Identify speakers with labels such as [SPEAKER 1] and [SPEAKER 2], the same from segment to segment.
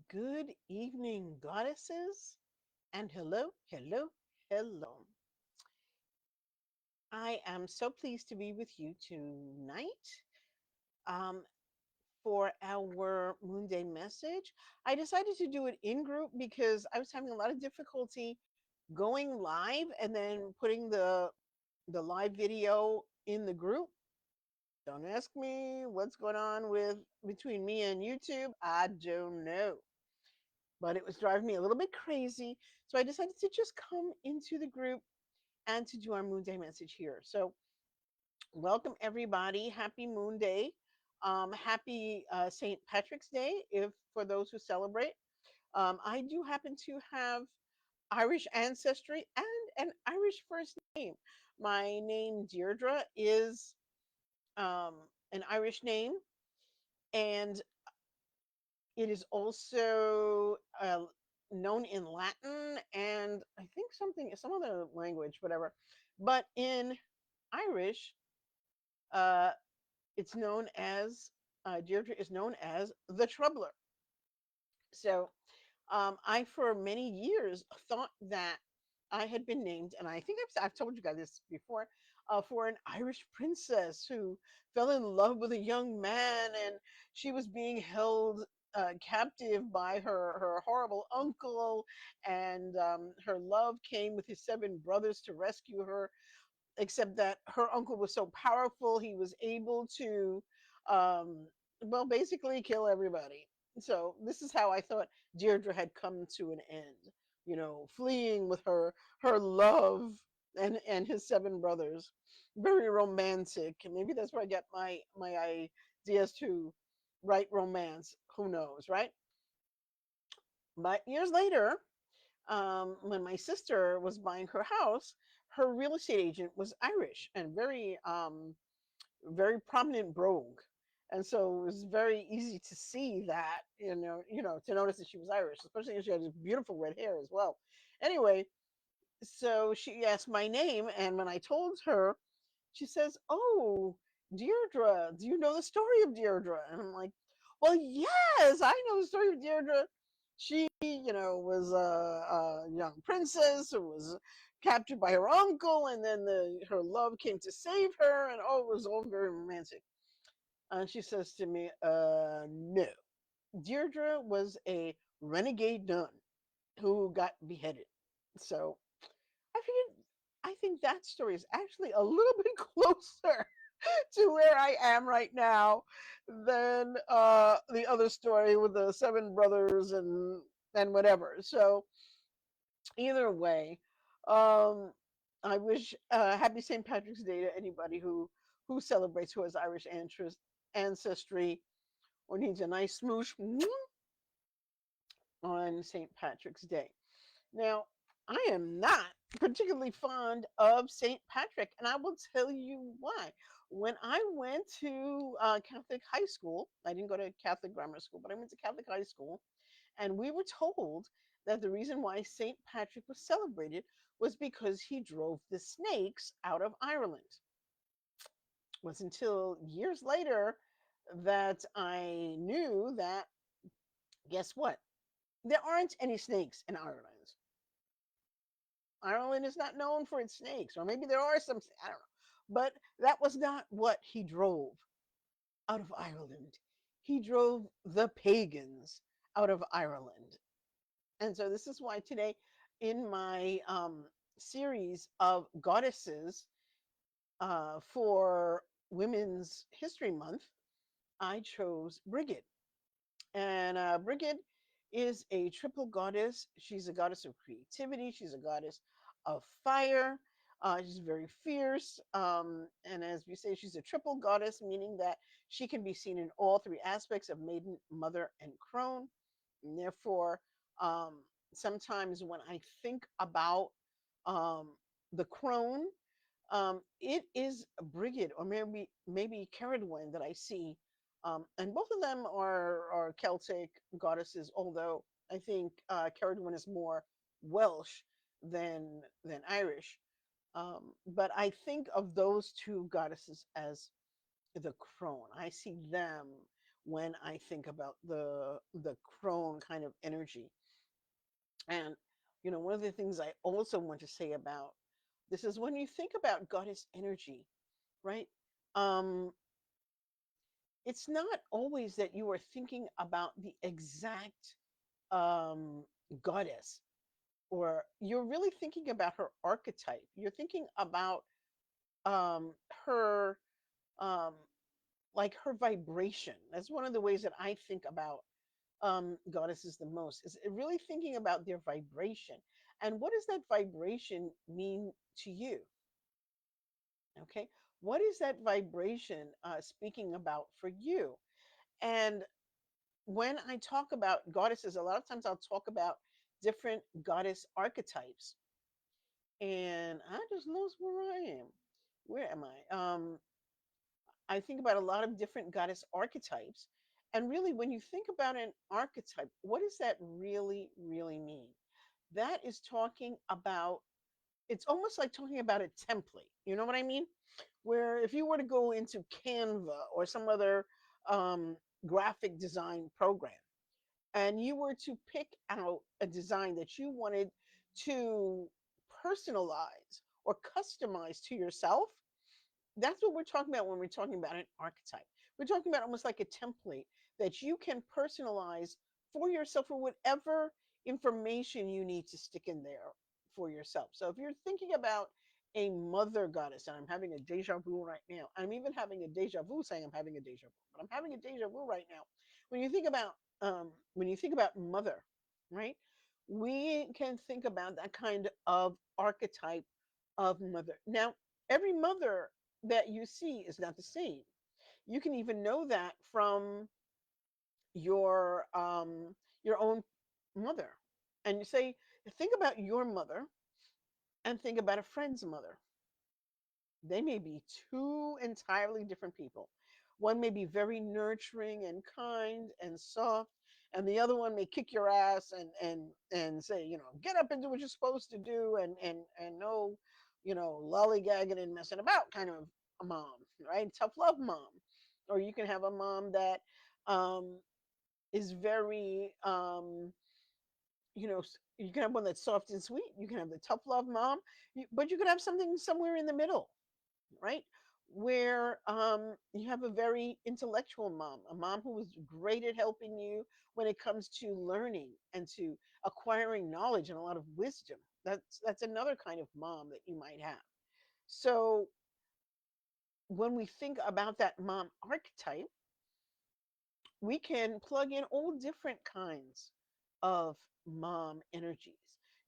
[SPEAKER 1] Good evening, goddesses, and hello, hello, hello. I am so pleased to be with you tonight um, for our Moon Day message. I decided to do it in group because I was having a lot of difficulty going live and then putting the live video in the group. Don't ask me what's going on with between me and YouTube. I don't know. But it was driving me a little bit crazy. So I decided to just come into the group and to do our Moon Day message here. So, welcome everybody. Happy Moon Day. Happy St. Patrick's Day, if for those who celebrate. I do happen to have Irish ancestry and an Irish first name. My name, Deirdre, is um, an Irish name, and it is also known in Latin and I think some other language, whatever. But in Irish, uh, it's known as Deirdre is known as the Troubler. So I, for many years, thought that I had been named, and I think I've told you guys this before, for an Irish princess who fell in love with a young man, and she was being held captive by her horrible uncle, and her love came with his seven brothers to rescue her. Except that her uncle was so powerful, he was able to, um, well, basically kill everybody. So this is how I thought Deirdre had come to an end. You know, fleeing with her love and his seven brothers. Very romantic. And maybe that's where I get my ideas to write romance. Who knows, right? But years later, when my sister was buying her house, her real estate agent was Irish and very prominent brogue. And so it was very easy to see that, to notice that she was Irish, especially if she had this beautiful red hair as well. Anyway, so she asked my name, and when I told her, she says, "Oh, Deirdre, do you know the story of Deirdre?" And I'm like, "Well, yes, I know the story of Deirdre. She, was a young princess who was captured by her uncle, and then her love came to save her, and oh, it was all very romantic." And she says to me, no. Deirdre was a renegade nun who got beheaded. So I figured, I think that story is actually a little bit closer to where I am right now than the other story with the seven brothers and whatever. So either way, um, I wish happy St. Patrick's Day to anybody who celebrates, who has Irish ancestry or needs a nice smoosh on St. Patrick's Day. Now, I am not particularly fond of St. Patrick, and I will tell you why. When I went to Catholic high school, I didn't go to Catholic grammar school, but I went to Catholic high school, and we were told that the reason why St. Patrick was celebrated was because he drove the snakes out of Ireland. It was until years later that I knew that, guess what? There aren't any snakes in Ireland. Ireland is not known for its snakes, or maybe there are some, I don't know. But that was not what he drove out of Ireland. He drove the pagans out of Ireland. And so this is why today, in my series of goddesses for Women's History Month, I chose Brigid. And Brigid is a triple goddess. She's a goddess of creativity. She's a goddess of fire. She's very fierce. And as we say, she's a triple goddess, meaning that she can be seen in all three aspects of maiden, mother, and crone. And therefore, um, sometimes when I think about um, the crone, it is Brigid or maybe Ceridwen that I see, and both of them are Celtic goddesses. Although I think Ceridwen is more Welsh than Irish. But I think of those two goddesses as the crone. I see them when I think about the crone kind of energy. And one of the things I also want to say about this is when you think about goddess energy, right? Um, it's not always that you are thinking about the exact um, goddess, or you're really thinking about her archetype. You're thinking about her, um, like her vibration. That's one of the ways that I think about goddesses the most, is really thinking about their vibration. And what does that vibration mean to you? Okay. What is that vibration speaking about for you? And when I talk about goddesses, a lot of times I'll talk about different goddess archetypes. And I just lost where I am. Where am I? I think about a lot of different goddess archetypes. And really, when you think about an archetype, what does that really, really mean? That is talking about, it's almost like talking about a template. You know what I mean? Where if you were to go into Canva or some other um, graphic design program, and you were to pick out a design that you wanted to personalize or customize to yourself, that's what we're talking about when we're talking about an archetype. We're talking about almost like a template that you can personalize for yourself, or whatever information you need to stick in there for yourself. So if you're thinking about a mother goddess, and I'm having a deja vu right now, I'm even having a deja vu saying I'm having a deja vu, but I'm having a deja vu right now. When you think about mother, right? We can think about that kind of archetype of mother. Now, every mother that you see is not the same. You can even know that from your your own mother. And you say, think about your mother and think about a friend's mother. They may be two entirely different people. One may be very nurturing and kind and soft, and the other one may kick your ass and say, get up and do what you're supposed to do, and no, lollygagging and messing about kind of a mom, right? Tough love mom. Or you can have a mom that um, is very you can have one that's soft and sweet. You can have the tough love mom, but you could have something somewhere in the middle, right? Where you have a very intellectual mom, a mom who is great at helping you when it comes to learning and to acquiring knowledge and a lot of wisdom. That's another kind of mom that you might have. So when we think about that mom archetype, we can plug in all different kinds of mom energies.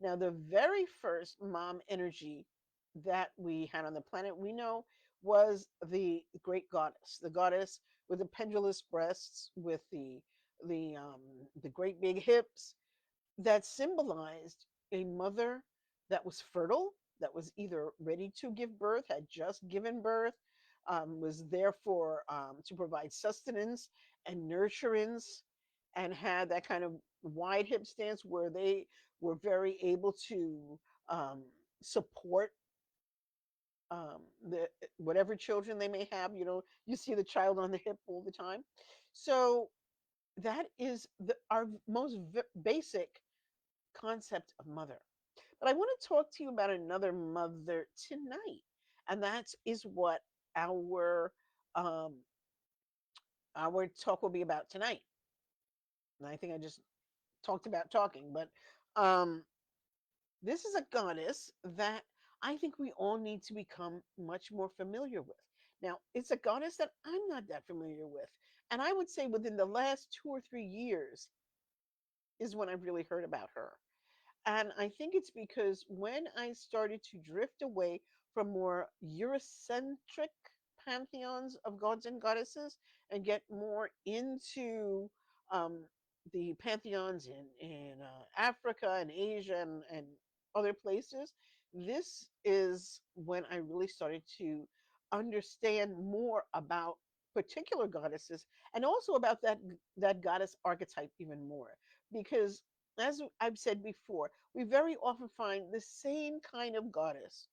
[SPEAKER 1] Now, the very first mom energy that we had on the planet, we know, was the great goddess, the goddess with the pendulous breasts, with the great big hips, that symbolized a mother that was fertile, that was either ready to give birth, had just given birth, was there for to provide sustenance and nurturance, and had that kind of wide hip stance where they were very able to um, support the whatever children they may have. You see the child on the hip all the time. So that is our most basic concept of mother. But I want to talk to you about another mother tonight, and that is what our um, our talk will be about tonight. And I think I just talked about talking, but um, this is a goddess that I think we all need to become much more familiar with. Now, it's a goddess that I'm not that familiar with, and I would say within the last 2 or 3 years is when I've really heard about her. And I think it's because when I started to drift away from more Eurocentric pantheons of gods and goddesses and get more into um, the pantheons in Africa and Asia and other places, this is when I really started to understand more about particular goddesses, and also about that goddess archetype even more. Because as I've said before, we very often find the same kind of goddess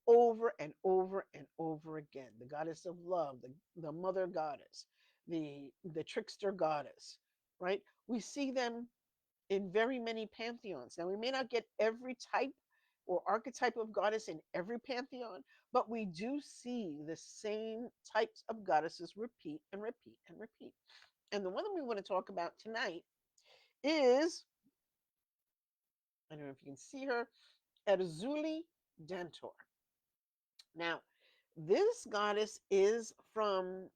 [SPEAKER 1] over and over and over again. The goddess of love, the mother goddess, the trickster goddess, right? We see them in very many pantheons. Now, we may not get every type or archetype of goddess in every pantheon, but we do see the same types of goddesses repeat and repeat and repeat. And the one that we want to talk about tonight is, I don't know if you can see her, Erzulie Dantor. Now, this goddess is from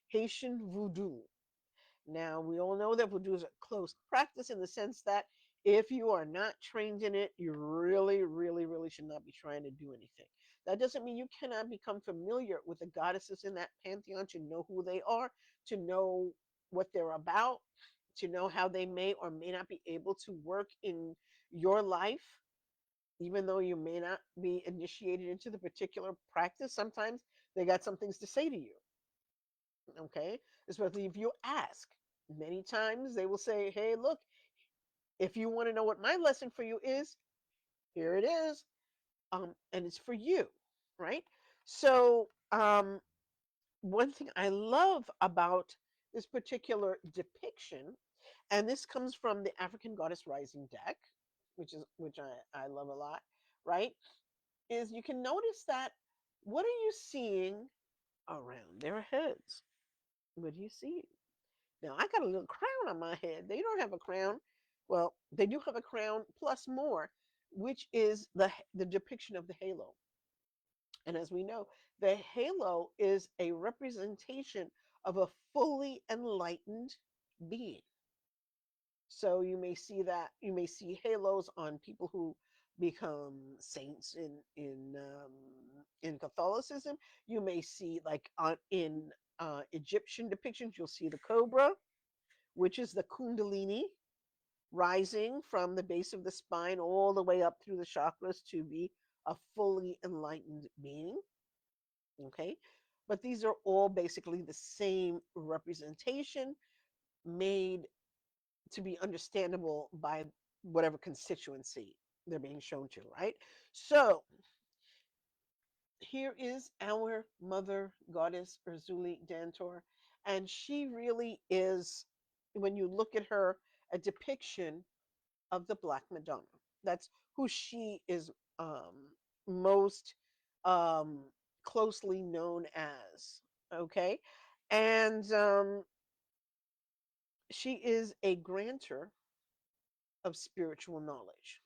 [SPEAKER 1] Haitian Voodoo. Now, we all know that voodoo is a close practice in the sense that if you are not trained in it, you really, really, really should not be trying to do anything. That doesn't mean you cannot become familiar with the goddesses in that pantheon, to know who they are, to know what they're about, to know how they may or may not be able to work in your life, even though you may not be initiated into the particular practice. Sometimes they got some things to say to you, okay? Especially if you ask. Many times they will say, hey, look, if you want to know what my lesson for you is, here it is. And it's for you, right? So, one thing I love about this particular depiction, and this comes from the African Goddess Rising deck, which I love a lot, right? Is you can notice that what are you seeing around their heads? What do you see? Now, I got a little crown on my head. They don't have a crown. Well, they do have a crown plus more, which is the depiction of the halo. And as we know, the halo is a representation of a fully enlightened being. So you may see halos on people who become saints in Catholicism. You may see like in Egyptian depictions, you'll see the cobra, which is the kundalini rising from the base of the spine all the way up through the chakras to be a fully enlightened being. Okay. But these are all basically the same representation, made to be understandable by whatever constituency they're being shown to, right? So here is our mother goddess, Erzulie Dantor. And she really is, when you look at her, a depiction of the Black Madonna. That's who she is most um, closely known as. Okay. And she is a grantor of spiritual knowledge.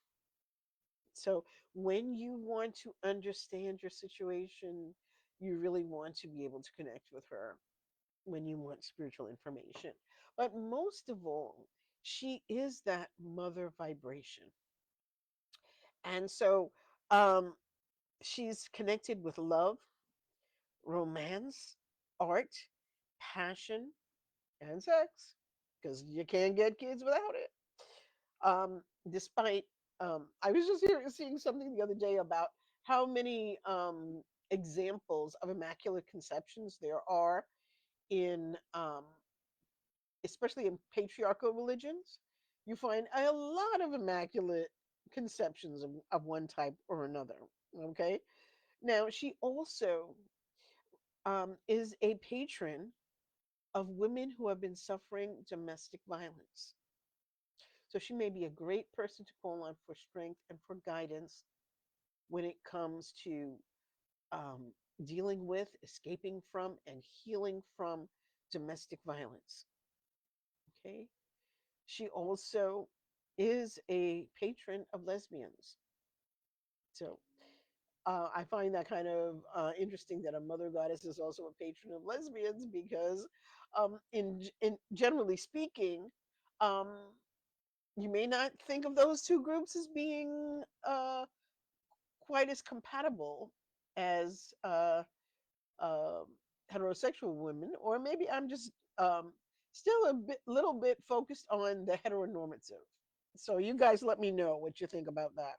[SPEAKER 1] So when you want to understand your situation, you really want to be able to connect with her when you want spiritual information. But most of all, she is that mother vibration. And so um, she's connected with love, romance, art, passion, and sex, because you can't get kids without it. Despite, I was just seeing something the other day about how many examples of immaculate conceptions there are in, especially in patriarchal religions. You find a lot of immaculate conceptions of one type or another. Okay. Now, she also is a patron of women who have been suffering domestic violence. So she may be a great person to call on for strength and for guidance when it comes to um, dealing with, escaping from, and healing from domestic violence. Okay. She also is a patron of lesbians. So I find that kind of interesting that a mother goddess is also a patron of lesbians, because, in generally speaking, um, you may not think of those two groups as being quite as compatible as um heterosexual women, or maybe I'm just still little bit focused on the heteronormative. So you guys let me know what you think about that.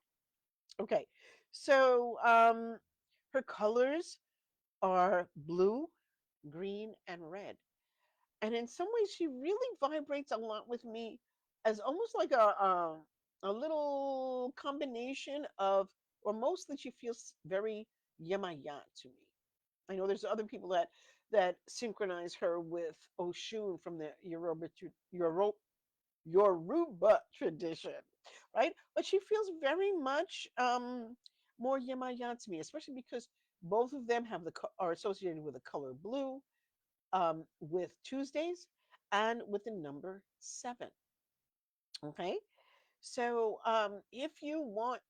[SPEAKER 1] Okay, so her colors are blue, green, and red. And in some ways, she really vibrates a lot with me as almost like a little combination of, or mostly she feels very Yemaya to me. I know there's other people that that synchronize her with Oshun from the Yoruba tradition, right? But she feels very much more Yemaya to me, especially because both of them are associated with the color blue, with Tuesdays, and with the number 7. Okay, so if you want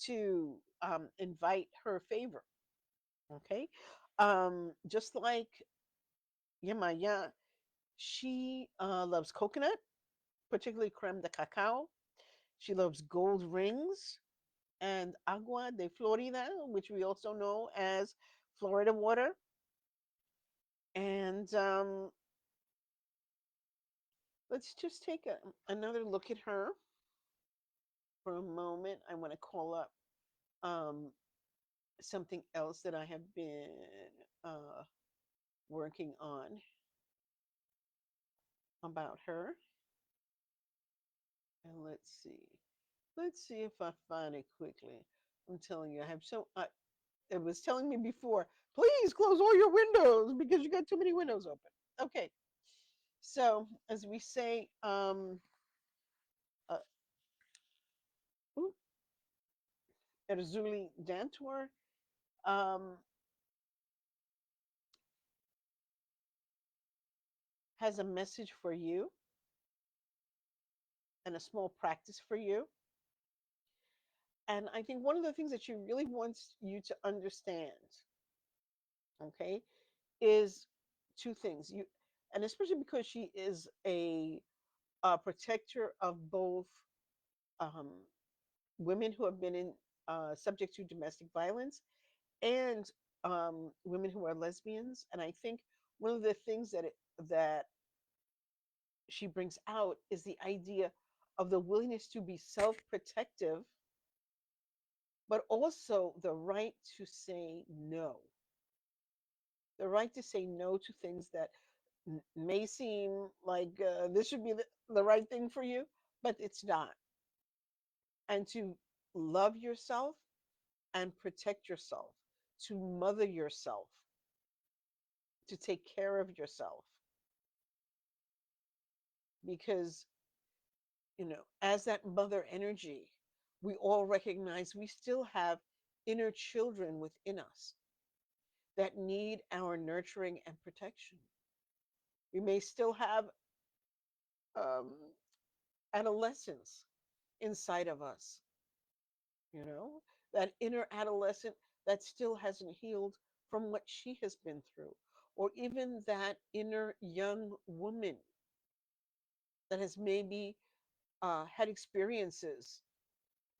[SPEAKER 1] to invite her favor, okay, just like Yemaya, she loves coconut, particularly creme de cacao. She loves gold rings and agua de Florida, which we also know as Florida water. And let's just take another look at her for a moment. I want to call up um, something else that I have been uh, working on about her. And let's see. Let's see if I find it quickly. I'm telling you, I have it was telling me before, please close all your windows because you got too many windows open. Okay, so as we say, uh, ooh, Erzulie Dantor um, has a message for you and a small practice for you. And I think one of the things that she really wants you to understand, okay, is two things. And especially because she is a protector of both um, women who have been subject to domestic violence and women who are lesbians. And I think one of the things that she brings out is the idea of the willingness to be self-protective, but also the right to say no. The right to say no to things that may seem like this should be the right thing for you, but it's not. And to love yourself and protect yourself, to mother yourself, to take care of yourself. Because, as that mother energy, we all recognize we still have inner children within us that need our nurturing and protection. We may still have um, adolescence inside of us, you know, that inner adolescent that still hasn't healed from what she has been through, or even that inner young woman that has maybe had experiences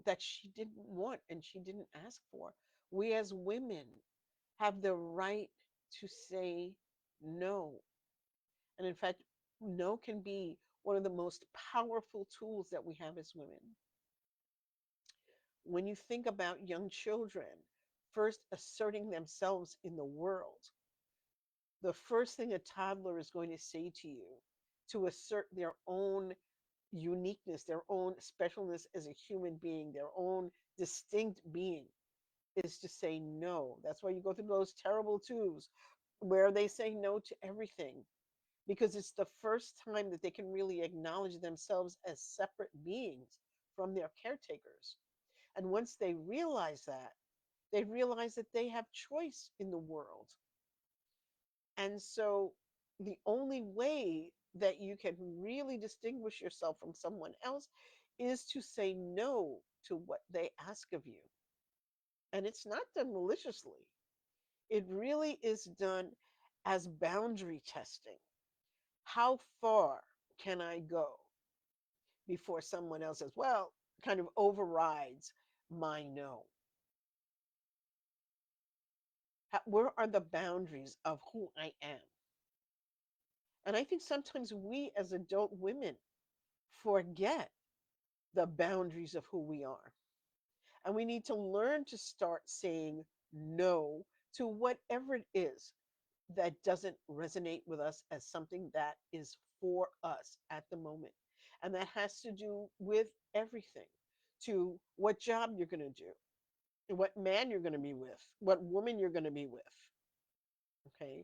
[SPEAKER 1] that she didn't want and she didn't ask for. We as women have the right to say no. And in fact, no can be one of the most powerful tools that we have as women. When you think about young children first asserting themselves in the world, the first thing a toddler is going to say to you to assert their own uniqueness, their own specialness as a human being, their own distinct being, is to say no. That's why you go through those terrible twos where they say no to everything, because it's the first time that they can really acknowledge themselves as separate beings from their caretakers. And once they realize that they have choice in the world. And so the only way that you can really distinguish yourself from someone else is to say no to what they ask of you. And it's not done maliciously, it really is done as boundary testing. How far can I go before someone else says, well, kind of overrides my no? Where are the boundaries of who I am? And I think sometimes we as adult women forget the boundaries of who we are. And we need to learn to start saying no to whatever it is that doesn't resonate with us as something that is for us at the moment. And that has to do with everything, to what job you're going to do, what man you're going to be with, what woman you're going to be with. Okay.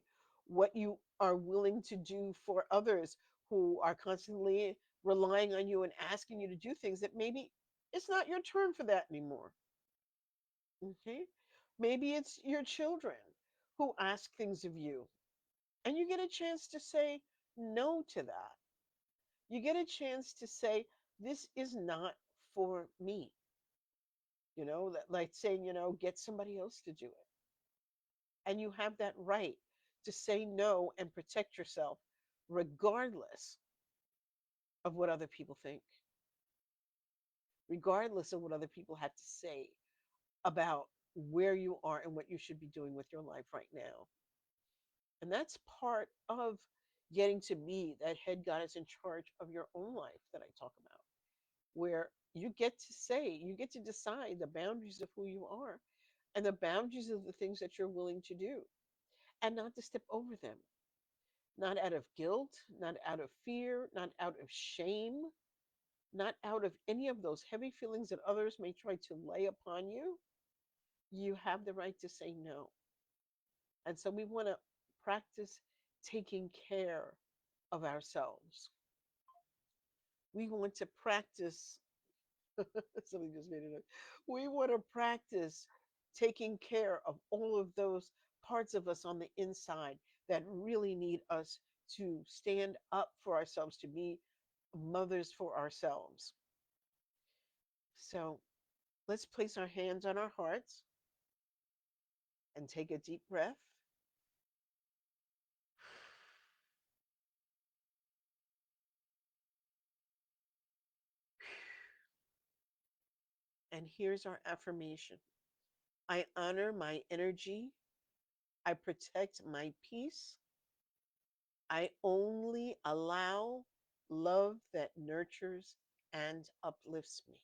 [SPEAKER 1] what you are willing to do for others who are constantly relying on you and asking you to do things that maybe it's not your turn for that anymore. Okay? Maybe it's your children who ask things of you, and you get a chance to say no to that. You get a chance to say, this is not for me. Like saying, get somebody else to do it. And you have that right to say no and protect yourself, regardless of what other people think, regardless of what other people have to say about where you are and what you should be doing with your life right now. And that's part of getting to be that head goddess in charge of your own life that I talk about, where you get to say, you get to decide the boundaries of who you are and the boundaries of the things that you're willing to do, and not to step over them, not out of guilt, not out of fear, not out of shame, not out of any of those heavy feelings that others may try to lay upon you. You have the right to say no. And so we want to practice taking care of ourselves. We want to practice, somebody just made it up. We want to practice taking care of all of those parts of us on the inside that really need us to stand up for ourselves, to be mothers for ourselves. So let's place our hands on our hearts and take a deep breath. And here's our affirmation: I honor my energy. I protect my peace. I only allow love that nurtures and uplifts me.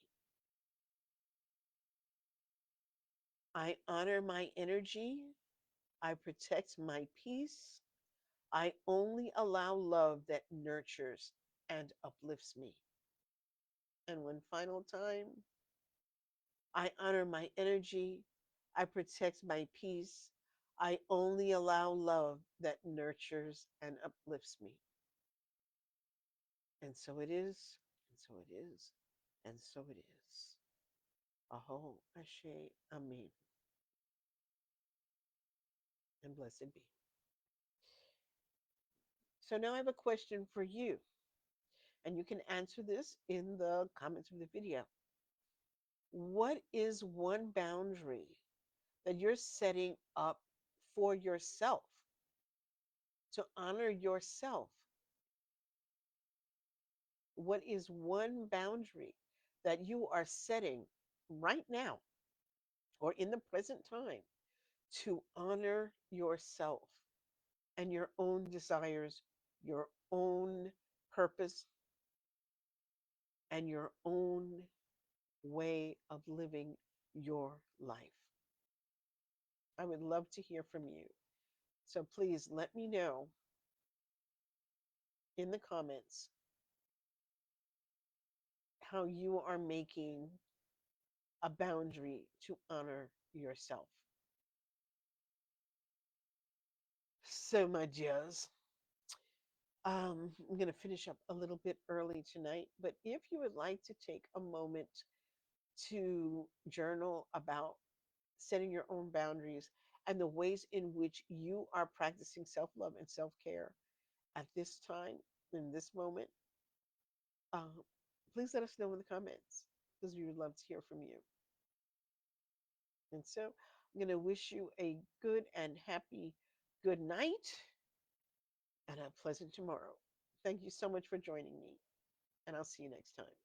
[SPEAKER 1] I honor my energy. I protect my peace. I only allow love that nurtures and uplifts me. And one final time, I honor my energy. I protect my peace. I only allow love that nurtures and uplifts me. And so it is, and so it is, and so it is. Aho, Ashe, Amen, and blessed be. So now I have a question for you, and you can answer this in the comments of the video. What is one boundary that you're setting up for yourself to honor yourself? What is one boundary that you are setting right now or in the present time to honor yourself and your own desires, your own purpose, and your own way of living your life? I would love to hear from you. So please let me know in the comments how you are making a boundary to honor yourself. So, my dears, I'm going to finish up a little bit early tonight, but if you would like to take a moment to journal about setting your own boundaries and the ways in which you are practicing self love and self care at this time, in this moment, uh, please let us know in the comments because we would love to hear from you. And so I'm going to wish you a good and happy good night and a pleasant tomorrow. Thank you so much for joining me, and I'll see you next time.